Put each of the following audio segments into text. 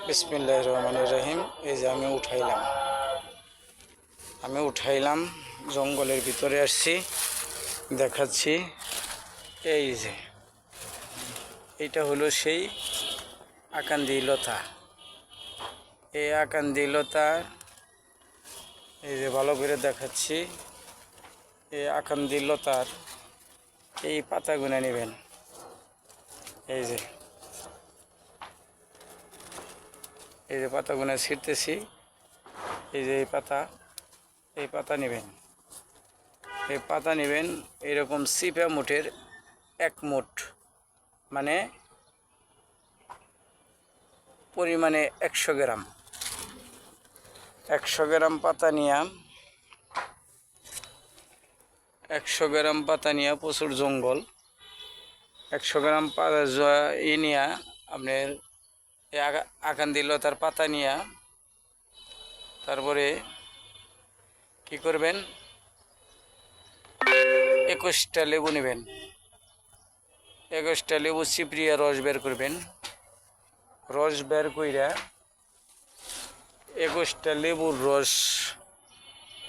বিসমিল্লাহির রহমানির রহিম। এই যে আমি উঠাইলাম জঙ্গলের ভিতরে আসছি, দেখাচ্ছি। এই যে এইটা হলো সেই আকান্দি লতা। এই আকান্দি লতা, এই যে ভালো করে দেখাচ্ছি। এই আকান্দি লতার এই পাতাগুলো নেবেন। এই যে পাতাগুলো ছিঁড়তেছি। এই যে এই পাতা নেবেন। এই পাতা নেবেন এরকম চিপা মুঠের 1 মুঠ, মানে পরিমাণে 100 গ্রাম। 100 গ্রাম পাতা নিয়ে 100 গ্রাম পাতা নিয়ে প্রচুর জঙ্গল। 100 গ্রাম নিয়ে আপনার আকান্দি লতার পাতা নিয়ে তারপরে কি করবেন, 21টা লেবু নেবেন। 21টা লেবু চিপড়িয়া রস বের করবেন। রস বের কইরা 21টা লেবুর রস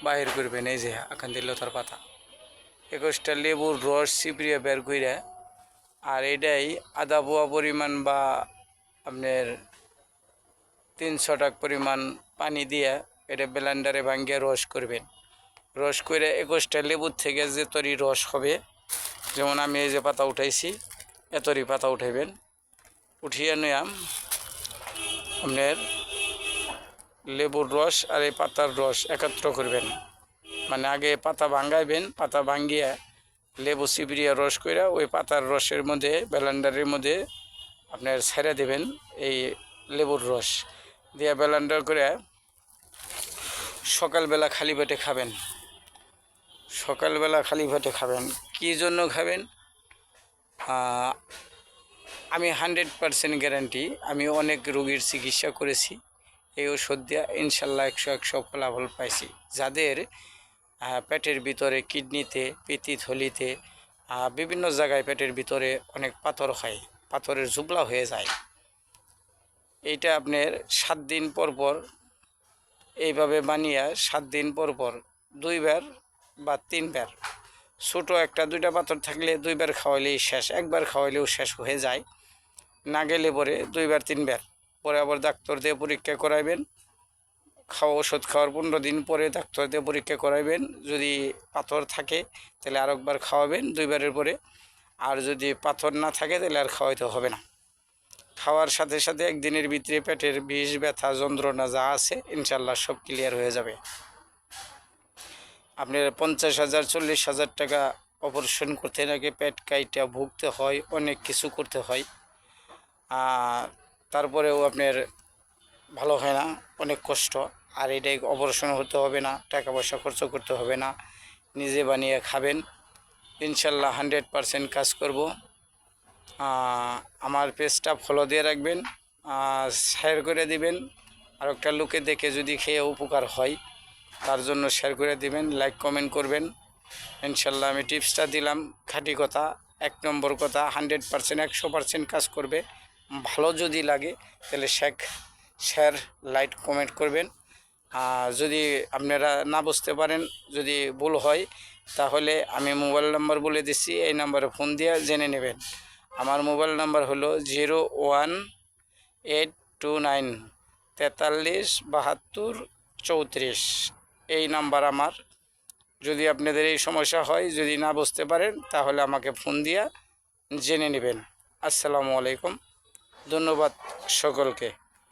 বাহির করবেন। এই যে আকান্দি লতার পাতা, 21টা লেবুর রস চিপড়িয়া বের কইরা, আর এটাই আধা পোয়া পরিমাণ বা আপনার 300 টাক পরিমাণ পানি দিয়া এটা ব্লেন্ডারে ভাঙ্গিয়া রস করবেন। রস করে 21টা লেবুর থেকে যে তরি রস হবে, যেমন আমি এই যে পাতা উঠাইছি, এতরি পাতা উঠাইবেন। উঠিয়ে নিয়ে আপনার লেবুর রস আর এই পাতার রস একত্র করবেন। মানে আগে পাতা ভাঙ্গাইবেন, পাতা ভাঙ্গিয়া লেবু চিপড়িয়া রস করে ওই পাতার রসের মধ্যে ব্লেন্ডারের মধ্যে আপনার ছেড়ে দেবেন। এই লেবুর রস দিয়ে ব্লেন্ডার করে সকালবেলা খালি পেটে খাবেন। সকালবেলা খালি পেটে খাবেন। কী জন্য খাবেন? আমি 100% গ্যারান্টি, আমি অনেক রোগীর চিকিৎসা করেছি এই ওষুধ দিয়া, ইনশাল্লাহ 100 ফলাফল পাইছি। যাদের পেটের ভিতরে, কিডনিতে, পিত্তথলিতে, বিভিন্ন জায়গায় পেটের ভিতরে অনেক পাথর হয়, পাথরের জুবলা হয়ে যায়, এইটা আপনার 7 দিন পর পর এইভাবে বানিয়ে 7 দিন পর পর 2 বার বা 3 বার, ছোটো 1-2টা পাথর থাকলে 2 বার খাওয়াইলেই শেষ, 1 বার খাওয়াইলেও শেষ হয়ে যায়। না গেলে পরে 2 বার 3 বার পরে আবার ডাক্তার দিয়ে পরীক্ষা করাইবেন। ওষুধ খাওয়ার 15 দিন পরে ডাক্তার দিয়ে পরীক্ষা করাইবেন। যদি পাথর থাকে তাহলে আরেকবার খাওয়াবেন 2 বারের পরে। আর যদি পাথর না থাকে তাহলে আর খাওয়াইতে হবে না। খাওয়ার সাথে সাথে 1 দিনের ভিতরে পেটের বিষ, ব্যথা, যন্ত্রণা যা আছে ইনশাল্লাহ সব ক্লিয়ার হয়ে যাবে। আপনার 50,000 40,000 টাকা অপারেশন করতে নাকি পেট কাইটা ভুগতে হয়, অনেক কিছু করতে হয়, তারপরেও আপনার ভালো হয় না, অনেক কষ্ট। আর এটাই অপারেশন হতে হবে না, টাকা পয়সা খরচ করতে হবে না, নিজে বানিয়ে খাবেন, ইনশাল্লাহ 100% কাজ করব। আমার পেজটা ফলো দিয়ে রাখবেন, শেয়ার করে দিবেন। আর একটা লোকে দেখে যদি খেয়ে উপকার হয় তার জন্য শেয়ার করে দিবেন, লাইক কমেন্ট করবেন। ইনশাল্লাহ আমি টিপসটা দিলাম, খাঁটি কথা, 1 নম্বর কথা, 100% 100% কাজ করবে। ভালো যদি লাগে তাহলে শেয়ার লাইক কমেন্ট করবেন। যদি আপনারা না বুঝতে পারেন, যদি ভুল হয়, তাহলে আমি মোবাইল নাম্বার বলে দিচ্ছি, এই নাম্বারে ফোন দিয়ে জেনে নেবেন। আমার মোবাইল নাম্বার হলো 01829 43 72 34। এই নাম্বার আমার। যদি আপনাদের এই সমস্যা হয়, যদি না বুঝতে পারেন, তাহলে আমাকে ফোন দিয়ে জেনে নেবেন। আসসালামু আলাইকুম, ধন্যবাদ সকলকে।